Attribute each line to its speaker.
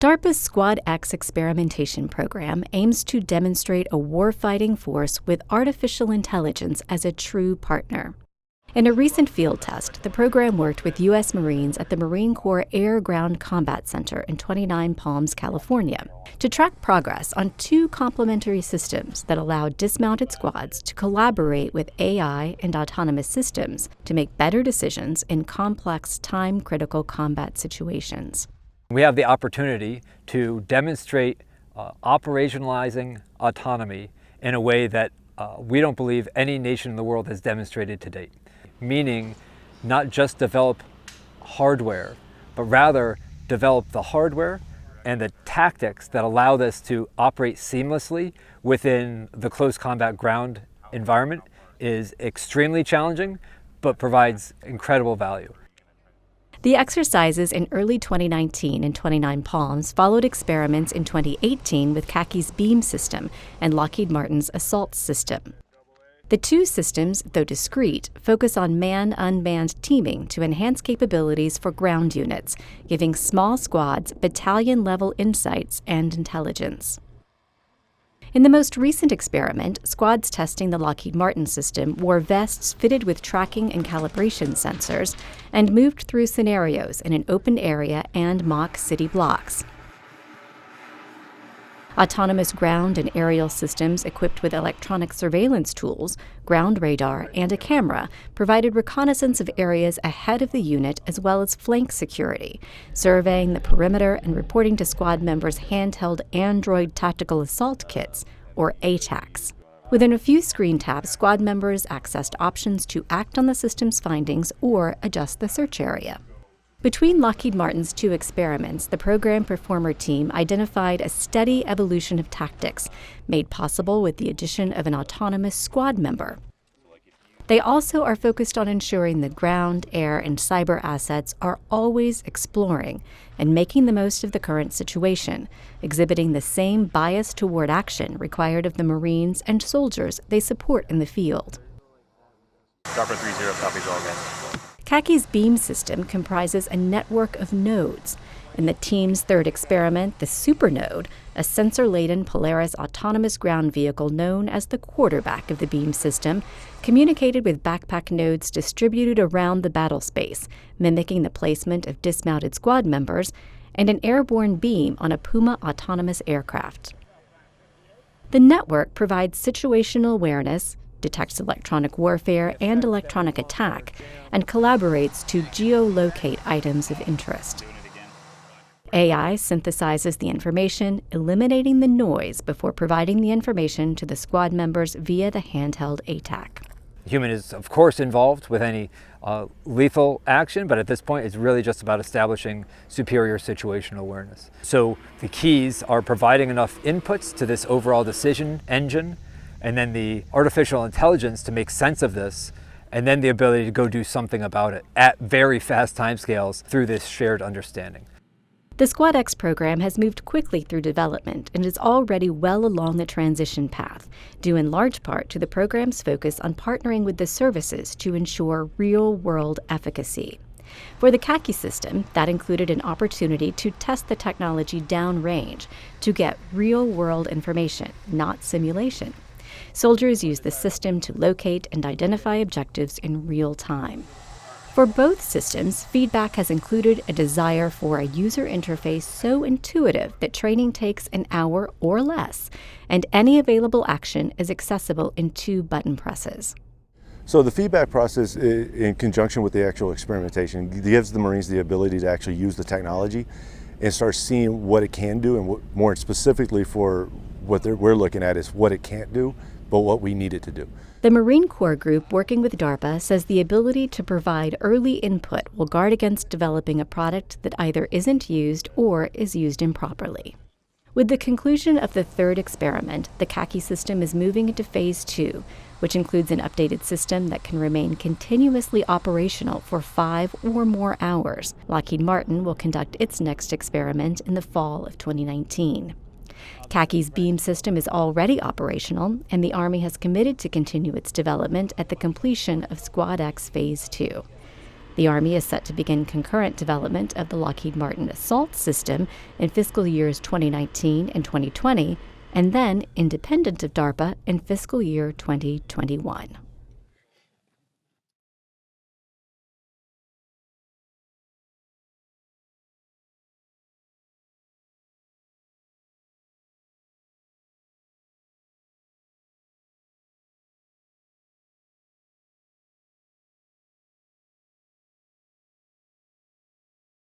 Speaker 1: DARPA's Squad X experimentation program aims to demonstrate a warfighting force with artificial intelligence as a true partner. In a recent field test, the program worked with U.S. Marines at the Marine Corps Air-Ground Combat Center in 29 Palms, California, to track progress on two complementary systems that allow dismounted squads to collaborate with AI and autonomous systems to make better decisions in complex, time-critical combat situations.
Speaker 2: We have the opportunity to demonstrate operationalizing autonomy in a way that we don't believe any nation in the world has demonstrated to date. Meaning, not just develop hardware, but rather develop the hardware and the tactics that allow this to operate seamlessly within the close combat ground environment is extremely challenging, but provides incredible value.
Speaker 1: The exercises in early 2019 in 29 Palms followed experiments in 2018 with Khaki's beam system and Lockheed Martin's assault system. The two systems, though discrete, focus on man-unmanned teaming to enhance capabilities for ground units, giving small squads battalion-level insights and intelligence. In the most recent experiment, squads testing the Lockheed Martin system wore vests fitted with tracking and calibration sensors and moved through scenarios in an open area and mock city blocks. Autonomous ground and aerial systems equipped with electronic surveillance tools, ground radar, and a camera provided reconnaissance of areas ahead of the unit as well as flank security, surveying the perimeter and reporting to squad members' handheld Android Tactical Assault Kits, or ATAKs. Within a few screen taps, squad members accessed options to act on the system's findings or adjust the search area. Between Lockheed Martin's two experiments, the program performer team identified a steady evolution of tactics, made possible with the addition of an autonomous squad member. They also are focused on ensuring the ground, air, and cyber assets are always exploring and making the most of the current situation, exhibiting the same bias toward action required of the Marines and soldiers they support in the field.
Speaker 3: DARPA 3-0 copies all again.
Speaker 1: Khaki's beam system comprises a network of nodes. In the team's third experiment, the Supernode, a sensor-laden Polaris autonomous ground vehicle known as the quarterback of the beam system, communicated with backpack nodes distributed around the battle space, mimicking the placement of dismounted squad members, and an airborne beam on a Puma autonomous aircraft. The network provides situational awareness, detects electronic warfare and electronic attack, and collaborates to geolocate items of interest. AI synthesizes the information, eliminating the noise before providing the information to the squad members via the handheld ATAK.
Speaker 2: Human is, of course, involved with any lethal action, but at this point it's really just about establishing superior situational awareness. So the keys are providing enough inputs to this overall decision engine, and then the artificial intelligence to make sense of this, and then the ability to go do something about it at very fast timescales through this shared understanding.
Speaker 1: The Squad X program has moved quickly through development and is already well along the transition path, due in large part to the program's focus on partnering with the services to ensure real-world efficacy. For the Khaki system, that included an opportunity to test the technology downrange to get real-world information, not simulation. Soldiers use the system to locate and identify objectives in real time. For both systems, feedback has included a desire for a user interface so intuitive that training takes an hour or less, and any available action is accessible in 2 button presses.
Speaker 4: So the feedback process, in conjunction with the actual experimentation, gives the Marines the ability to actually use the technology and start seeing what it can do, and what, more specifically for what we're looking at is what it can't do, but what we need it to do.
Speaker 1: The Marine Corps group working with DARPA says the ability to provide early input will guard against developing a product that either isn't used or is used improperly. With the conclusion of the third experiment, the Khaki system is moving into Phase 2, which includes an updated system that can remain continuously operational for 5 or more hours. Lockheed Martin will conduct its next experiment in the fall of 2019. Khaki's beam system is already operational, and the Army has committed to continue its development at the completion of Squad X Phase 2. The Army is set to begin concurrent development of the Lockheed Martin Assault System in fiscal years 2019 and 2020, and then independent of DARPA in fiscal year 2021.